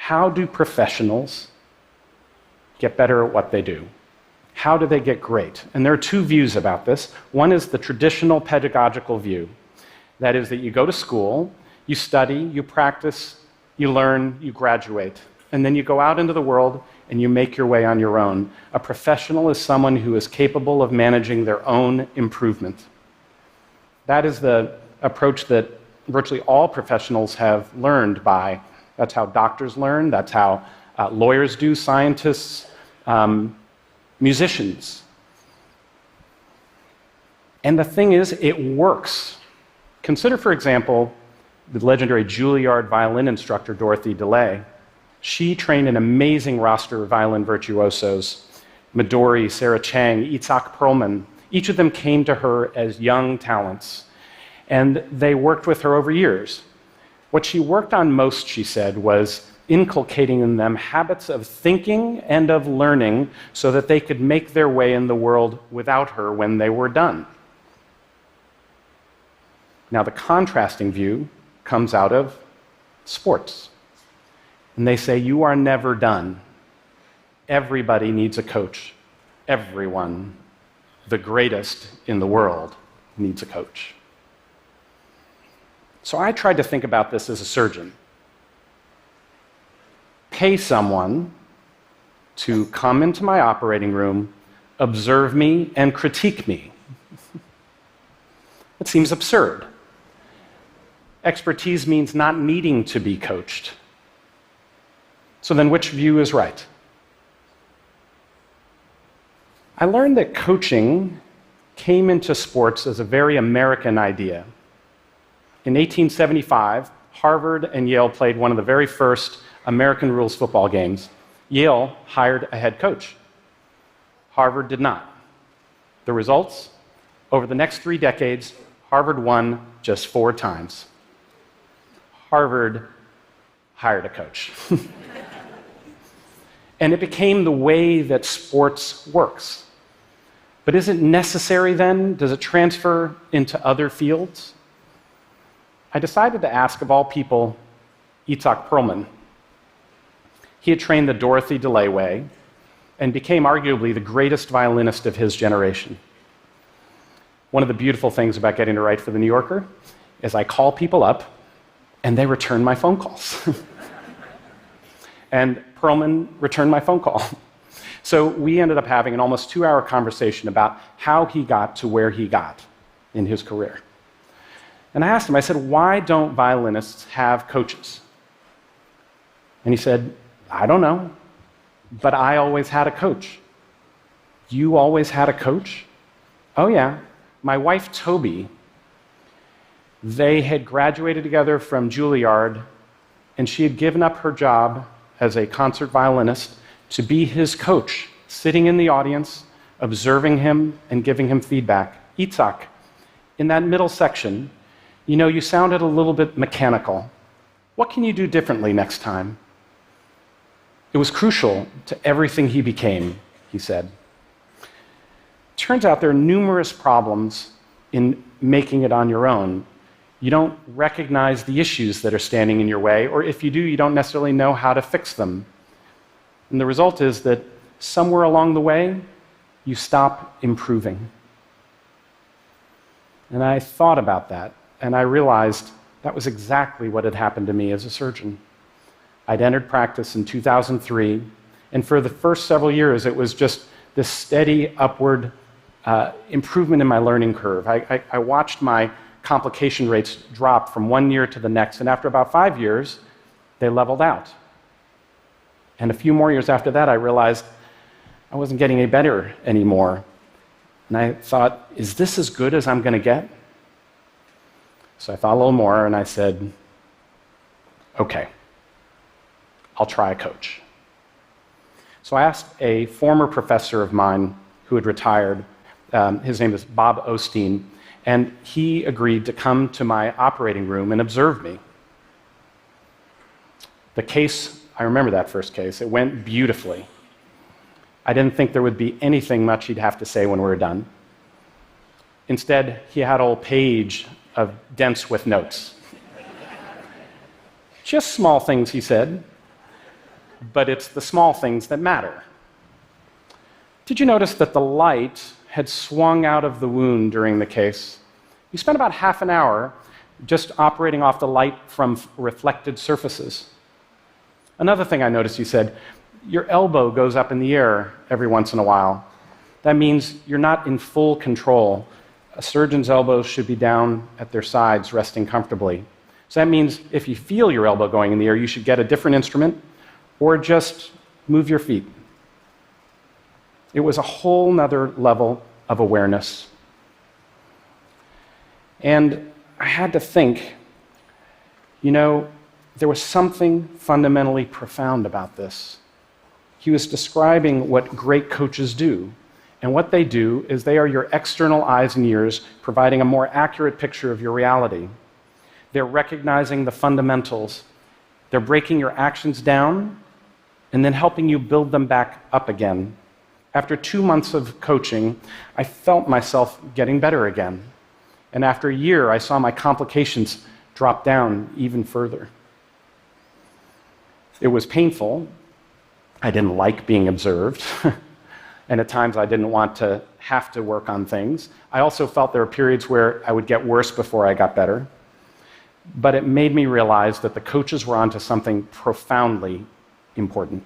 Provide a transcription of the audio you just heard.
How do professionals get better at what they do? How do they get great? And there are two views about this. One is the traditional pedagogical view. That is that you go to school, you study, you practice, you learn, you graduate, and then you go out into the world and you make your way on your own. A professional is someone who is capable of managing their own improvement. That is the approach that virtually all professionals have learned by. That's how doctors learn, that's how lawyers do, scientists, musicians. And the thing is, it works. Consider, for example, the legendary Juilliard violin instructor, Dorothy DeLay. She trained an amazing roster of violin virtuosos, Midori, Sarah Chang, Itzhak Perlman. Each of them came to her as young talents, and they worked with her over years. What she worked on most, she said, was inculcating in them habits of thinking and of learning so that they could make their way in the world without her when they were done. Now, the contrasting view comes out of sports. And they say, you are never done. Everybody needs a coach. Everyone, the greatest in the world, needs a coach. So I tried to think about this as a surgeon. Pay someone to come into my operating room, observe me, and critique me. It seems absurd. Expertise means not needing to be coached. So then which view is right? I learned that coaching came into sports as a very American idea. In 1875, Harvard and Yale played one of the very first American rules football games. Yale hired a head coach. Harvard did not. The results? Over the next 3 decades, Harvard won just 4 times. Harvard hired a coach. And it became the way that sports works. But is it necessary then? Does it transfer into other fields? I decided to ask, of all people, Itzhak Perlman. He had trained the Dorothy DeLay way and became arguably the greatest violinist of his generation. One of the beautiful things about getting to write for The New Yorker is I call people up and they return my phone calls. And Perlman returned my phone call. So we ended up having an almost 2-hour conversation about how he got to where he got in his career. And I asked him, I said, why don't violinists have coaches? And he said, I don't know, but I always had a coach. You always had a coach? Oh yeah. My wife, Toby, they had graduated together from Juilliard, and she had given up her job as a concert violinist to be his coach, sitting in the audience, observing him and giving him feedback. Itzhak, in that middle section, you sounded a little bit mechanical. What can you do differently next time? It was crucial to everything he became, he said. Turns out there are numerous problems in making it on your own. You don't recognize the issues that are standing in your way, or if you do, you don't necessarily know how to fix them. And the result is that somewhere along the way, you stop improving. And I thought about that, and I realized that was exactly what had happened to me as a surgeon. I'd entered practice in 2003, and for the first several years, it was just this steady upward improvement in my learning curve. I watched my complication rates drop from one year to the next, and after about 5 years, they leveled out. And a few more years after that, I realized I wasn't getting any better anymore. And I thought, is this as good as I'm going to get? So I thought a little more, and I said, okay, I'll try a coach. So I asked a former professor of mine who had retired, his name is Bob Osteen, and he agreed to come to my operating room and observe me. The case, I remember that first case, it went beautifully. I didn't think there would be anything much he'd have to say when we were done. Instead, he had a whole page of dents with notes. Just small things, he said. but it's the small things that matter. Did you notice that the light had swung out of the wound during the case? You spent about half an hour just operating off the light from reflected surfaces. Another thing I noticed, you said, your elbow goes up in the air every once in a while. That means you're not in full control. A surgeon's elbows should be down at their sides, resting comfortably. So that means if you feel your elbow going in the air, you should get a different instrument or just move your feet. It was a whole nother level of awareness. And I had to think, there was something fundamentally profound about this. He was describing what great coaches do. And what they do is they are your external eyes and ears, providing a more accurate picture of your reality. They're recognizing the fundamentals. They're breaking your actions down and then helping you build them back up again. After 2 months of coaching, I felt myself getting better again. And after a year, I saw my complications drop down even further. It was painful. I didn't like being observed. And at times I didn't want to have to work on things. I also felt there were periods where I would get worse before I got better. But it made me realize that the coaches were onto something profoundly important.